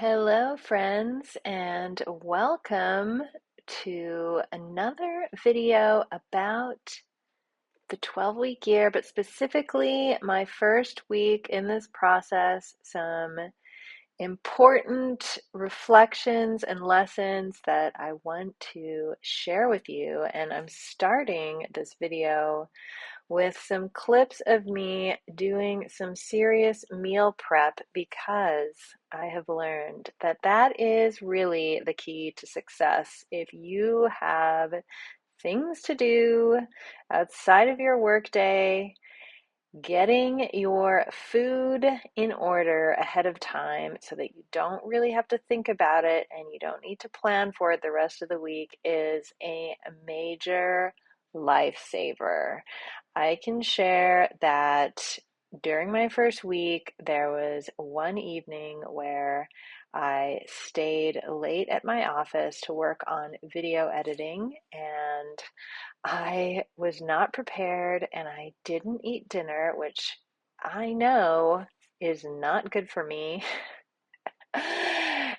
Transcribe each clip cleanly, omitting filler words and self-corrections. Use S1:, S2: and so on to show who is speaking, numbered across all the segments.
S1: Hello, friends, and welcome to another video about the 12-week year, but specifically my first week in this process, some important reflections and lessons that I want to share with you. And I'm starting this video with some clips of me doing some serious meal prep because I have learned that that is really the key to success. If you have things to do outside of your workday, getting your food in order ahead of time so that you don't really have to think about it and you don't need to plan for it the rest of the week is a major lifesaver. I can share that during my first week, there was one evening where I stayed late at my office to work on video editing, and I was not prepared and I didn't eat dinner, which I know is not good for me.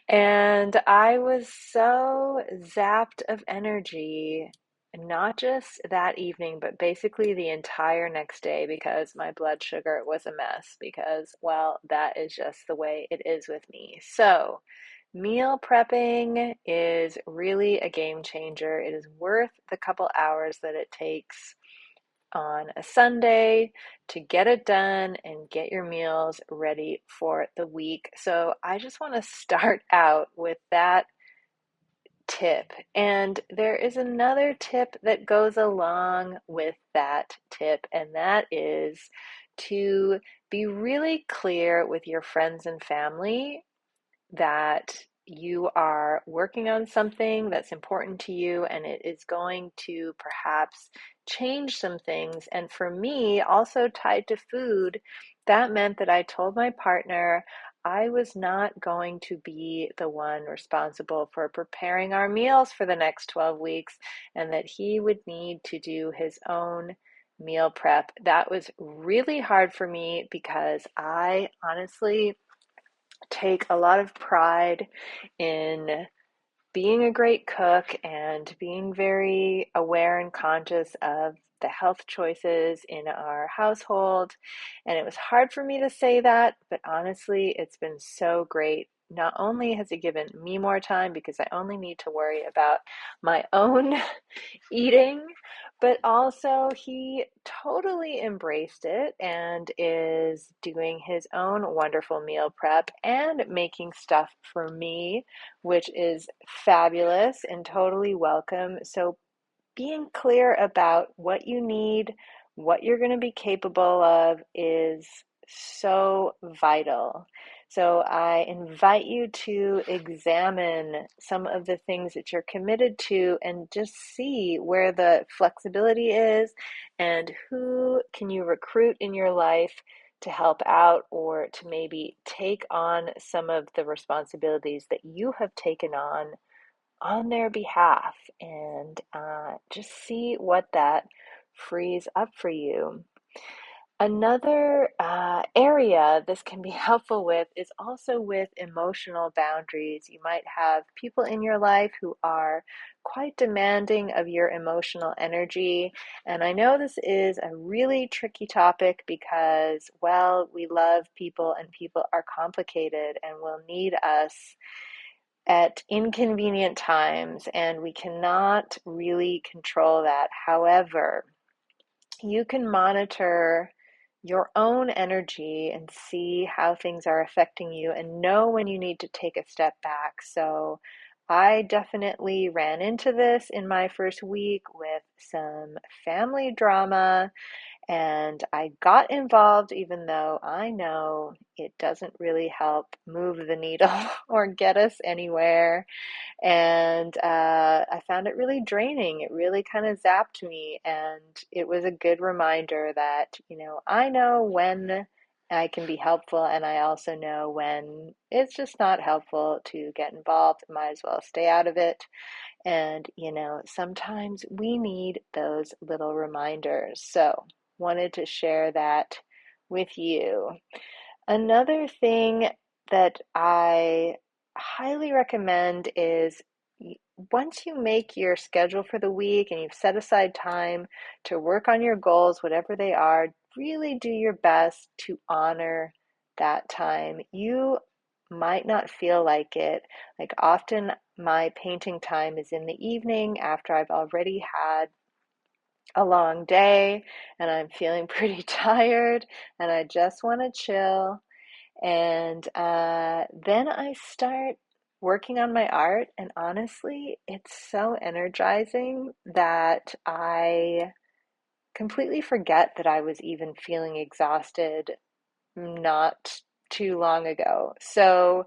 S1: And I was so zapped of energy, not just that evening, but basically the entire next day because my blood sugar was a mess because, well, that is just the way it is with me. So, meal prepping is really a game changer. It is worth the couple hours that it takes on a Sunday to get it done and get your meals ready for the week. So I just want to start out with that tip. And there is another tip that goes along with that tip, and that is to be really clear with your friends and family that you are working on something that's important to you and it is going to perhaps change some things. And for me, also tied to food, that meant that I told my partner I was not going to be the one responsible for preparing our meals for the next 12 weeks and that he would need to do his own meal prep. That was really hard for me because I honestly take a lot of pride in being a great cook and being very aware and conscious of the health choices in our household. And it was hard for me to say that, but honestly, it's been so great. Not only has it given me more time because I only need to worry about my own eating, but also he totally embraced it and is doing his own wonderful meal prep and making stuff for me, which is fabulous and totally welcome. So, being clear about what you need, what you're going to be capable of is so vital. So I invite you to examine some of the things that you're committed to and just see where the flexibility is and who can you recruit in your life to help out or to maybe take on some of the responsibilities that you have taken on their behalf and just see what that frees up for you. Another area this can be helpful with is also with emotional boundaries. You might have people in your life who are quite demanding of your emotional energy. And I know this is a really tricky topic because, well, we love people and people are complicated and will need us at inconvenient times, and we cannot really control that. However, you can monitor your own energy and see how things are affecting you and know when you need to take a step back. So, I definitely ran into this in my first week with some family drama and I got involved even though I know it doesn't really help move the needle or get us anywhere. And I found it really draining. It really kind of zapped me. And it was a good reminder that, I know when I can be helpful, and I also know when it's just not helpful to get involved. Might as well stay out of it. And, sometimes we need those little reminders. So, wanted to share that with you. Another thing that I highly recommend is once you make your schedule for the week and you've set aside time to work on your goals, whatever they are, really do your best to honor that time. You might not feel like it. Like often my painting time is in the evening after I've already had a long day and I'm feeling pretty tired and I just want to chill. And then I start working on my art, and honestly, it's so energizing that I completely forget that I was even feeling exhausted not too long ago. So,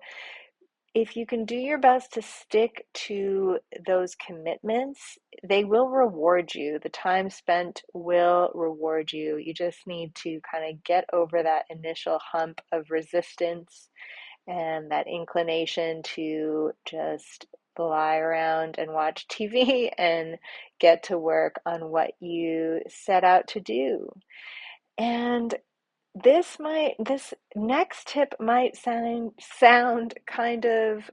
S1: if you can do your best to stick to those commitments, they will reward you. The time spent will reward you. You just need to kind of get over that initial hump of resistance and that inclination to just lie around and watch TV and get to work on what you set out to do. And this next tip might sound kind of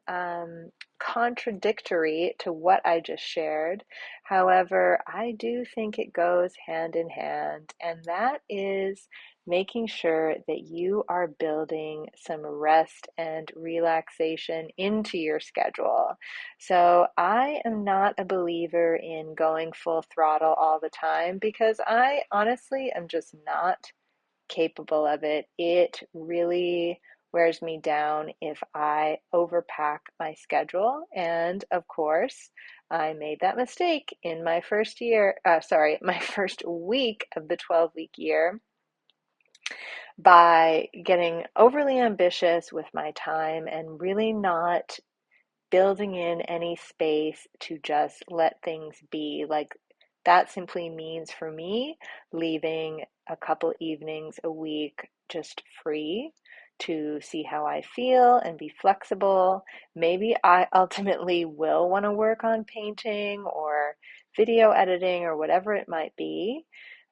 S1: contradictory to what I just shared. However, I do think it goes hand in hand, and that is making sure that you are building some rest and relaxation into your schedule. So I am not a believer in going full throttle all the time because I honestly am just not capable of it. It really wears me down if I overpack my schedule. And of course, I made that mistake in my first year, my first week of the 12-week year by getting overly ambitious with my time and really not building in any space to just let things be. Like that simply means for me leaving a couple evenings a week just free to see how I feel and be flexible. Maybe I ultimately will want to work on painting or video editing or whatever it might be.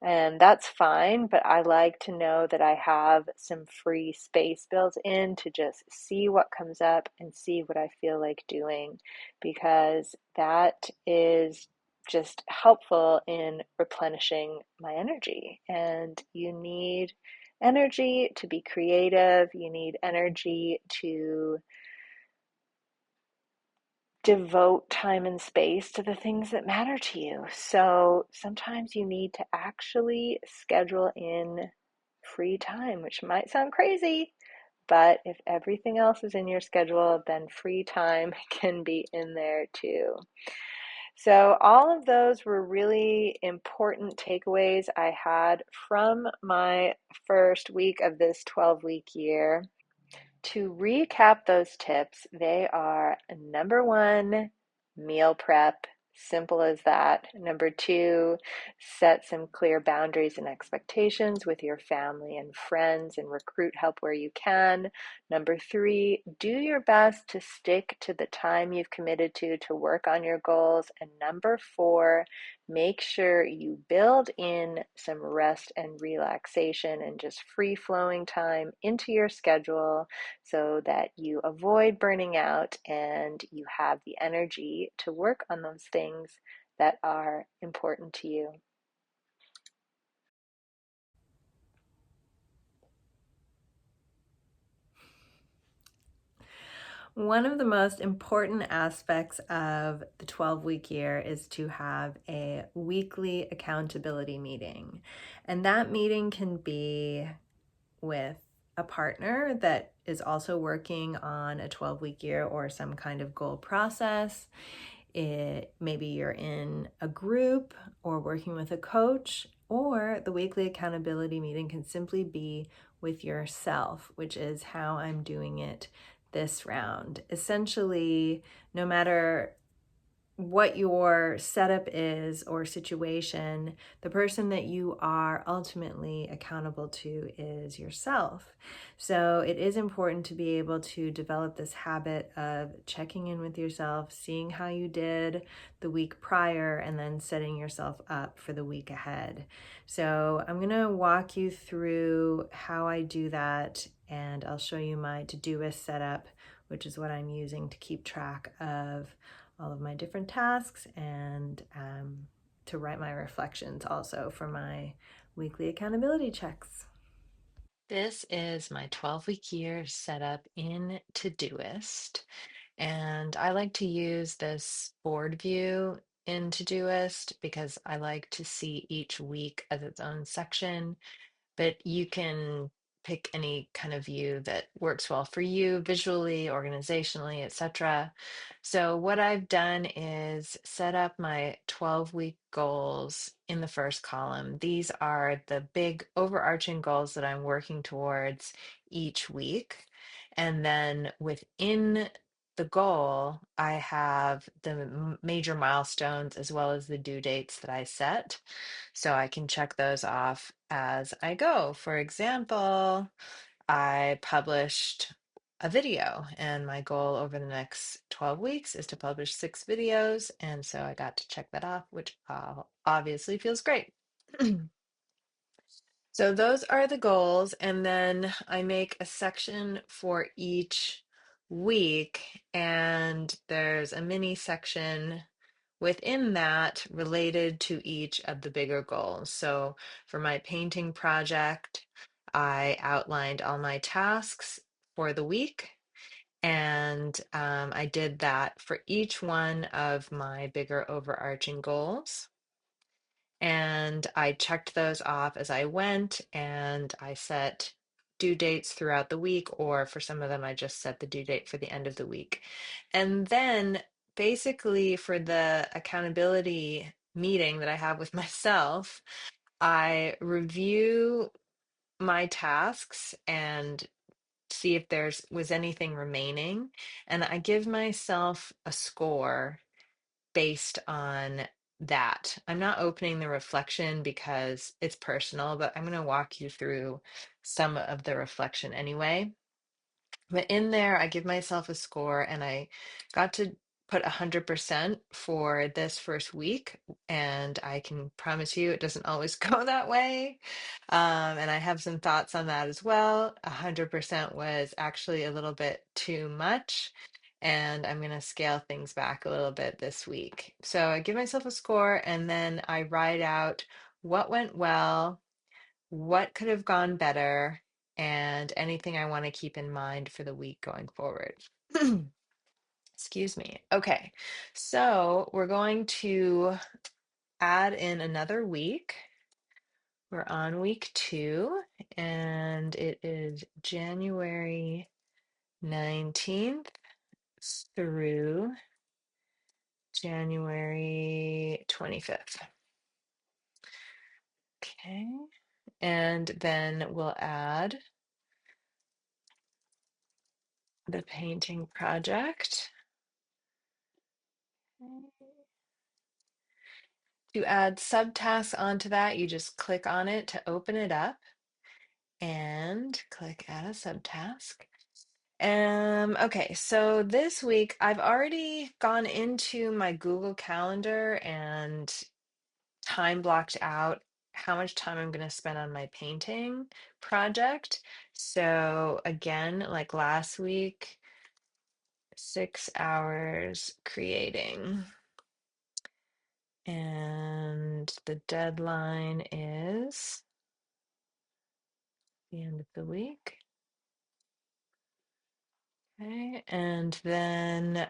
S1: And that's fine, but I like to know that I have some free space built in to just see what comes up and see what I feel like doing, because that is just helpful in replenishing my energy. And you need energy to be creative, you need energy to devote time and space to the things that matter to you. So sometimes you need to actually schedule in free time, which might sound crazy, but if everything else is in your schedule, then free time can be in there too. So, all of those were really important takeaways I had from my first week of this 12-week year. To recap those tips, they are number one, meal prep. Simple as that. Number two, set some clear boundaries and expectations with your family and friends and recruit help where you can. Number three, do your best to stick to the time you've committed to work on your goals. And number four, make sure you build in some rest and relaxation and just free flowing time into your schedule so that you avoid burning out and you have the energy to work on those things that are important to you.
S2: One of the most important aspects of the 12-week year is to have a weekly accountability meeting. And that meeting can be with a partner that is also working on a 12-week year or some kind of goal process. Maybe you're in a group or working with a coach, or the weekly accountability meeting can simply be with yourself, which is how I'm doing it this round. Essentially, no matter what your setup is or situation, the person that you are ultimately accountable to is yourself. So it is important to be able to develop this habit of checking in with yourself, seeing how you did the week prior, and then setting yourself up for the week ahead. So I'm going to walk you through how I do that, and I'll show you my Todoist setup which is what I'm using to keep track of all of my different tasks and to write my reflections also for my weekly accountability checks.
S1: This is my 12-week year set up in Todoist, and I like to use this board view in Todoist because I like to see each week as its own section, but you can pick any kind of view that works well for you visually, organizationally, etc. So what I've done is set up my 12-week goals in the first column. These are the big overarching goals that I'm working towards each week. And then within the goal, I have the major milestones as well as the due dates that I set. So I can check those off as I go. For example, I published a video, and my goal over the next 12 weeks is to publish 6 videos. And so I got to check that off, which obviously feels great. So those are the goals. And then I make a section for each week, and there's a mini section within that related to each of the bigger goals. So for my painting project, I outlined all my tasks for the week. And I did that for each one of my bigger overarching goals. And I checked those off as I went, and I set due dates throughout the week, or for some of them, I just set the due date for the end of the week. And then basically for the accountability meeting that I have with myself, I review my tasks and see if there's was anything remaining, and I give myself a score based on that. I'm not opening the reflection because it's personal, but I'm going to walk you through some of the reflection anyway. But in there, I give myself a score, and I got to put 100% for this first week. And I can promise you it doesn't always go that way. And I have some thoughts on that as well. 100% was actually a little bit too much. And I'm going to scale things back a little bit this week. So I give myself a score, and then I write out what went well, what could have gone better, and anything I want to keep in mind for the week going forward. Excuse me. Okay, so we're going to add in another week. We're on week 2, and it is January 19th through January 25th. Okay, and then we'll add the painting project. To add subtasks onto that, you just click on it to open it up and click add a subtask. Okay, so this week I've already gone into my Google Calendar and time blocked out how much time I'm going to spend on my painting project. So again, like last week, 6 hours creating. And the deadline is the end of the week. Okay, and then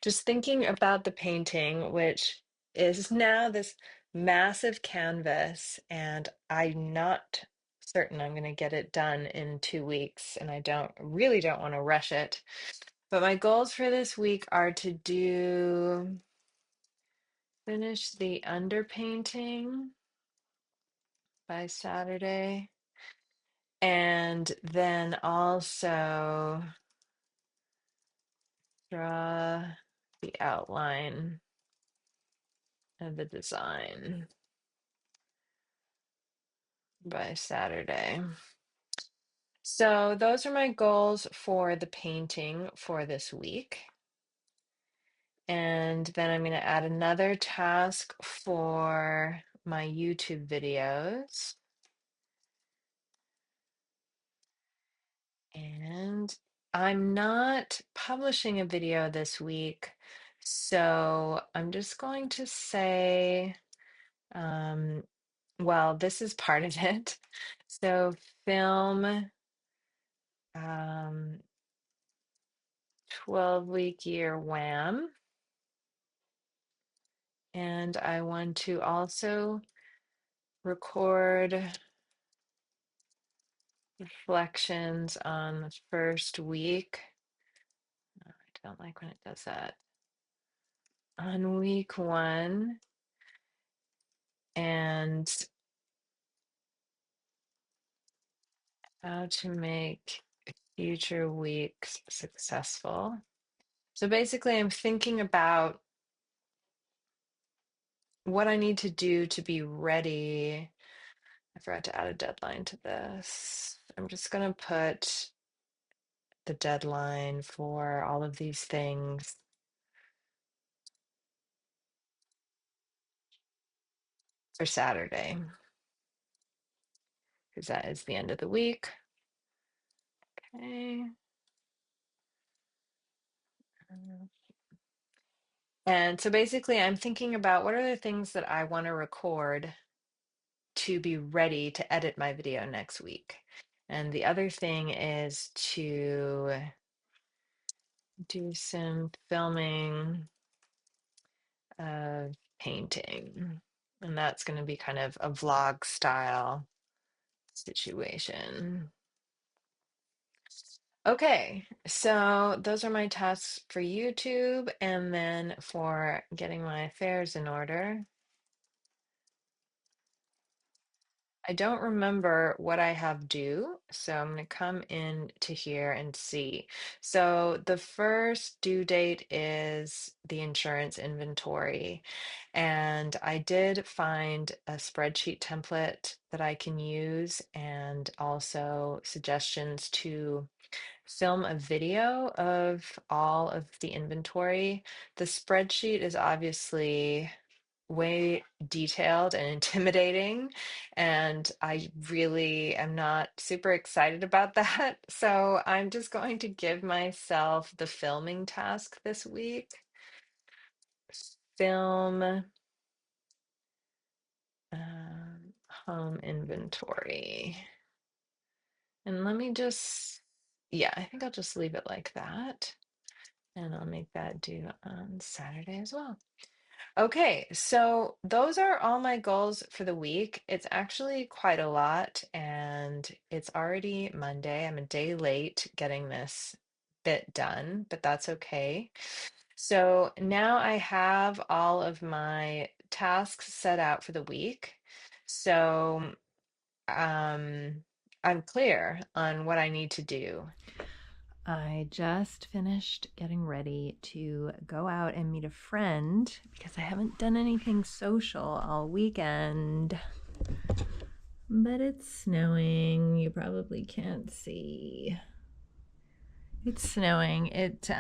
S1: just thinking about the painting, which is now this massive canvas, and I'm not certain I'm going to get it done in 2 weeks, and I really don't want to rush it. But my goals for this week are to finish the underpainting by Saturday, and then also draw the outline of the design by Saturday. So those are my goals for the painting for this week. And then I'm going to add another task for my YouTube videos. And I'm not publishing a video this week, so I'm just going to say, um, well, this is part of it. So film 12-week year wham. And I want to also record reflections on the first week. I don't like when it does that. On week 1, and how to make future weeks successful. So basically, I'm thinking about what I need to do to be ready. I forgot to add a deadline to this. I'm just going to put the deadline for all of these things for Saturday, because that is the end of the week. Okay. And so basically, I'm thinking about what are the things that I want to record to be ready to edit my video next week. And the other thing is to do some filming of painting. And that's going to be kind of a vlog style situation. Okay, so those are my tasks for YouTube, and then for getting my affairs in order. I don't remember what I have due, so I'm going to come in to here and see. So the first due date is the insurance inventory, and I did find a spreadsheet template that I can use, and also suggestions to film a video of all of the inventory. The spreadsheet is obviously way detailed and intimidating, and I really am not super excited about that. So I'm just going to give myself the filming task this week. Film home inventory. And let me just, yeah, I think I'll just leave it like that. And I'll make that due on Saturday as well. Okay, so those are all my goals for the week. It's actually quite a lot, and it's already Monday. I'm a day late getting this bit done, but that's okay. So now I have all of my tasks set out for the week. So I'm clear on what I need to do.
S2: I just finished getting ready to go out and meet a friend because I haven't done anything social all weekend. But it's snowing. You probably can't see. It's snowing. It's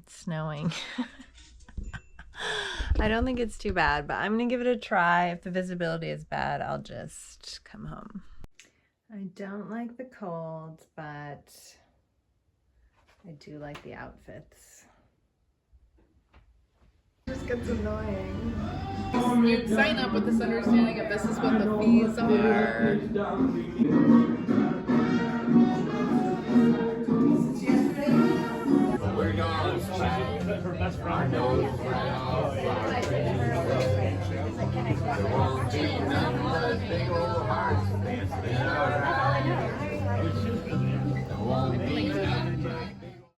S2: snowing. I don't think it's too bad, but I'm gonna give it a try. If the visibility is bad, I'll just come home. I don't like the cold, but I do like the outfits. It just gets annoying.
S3: You sign up with this understanding of this is what the fees are.
S4: We're going her best friend. There won't be nothing but big old hearts dancing in our eyes.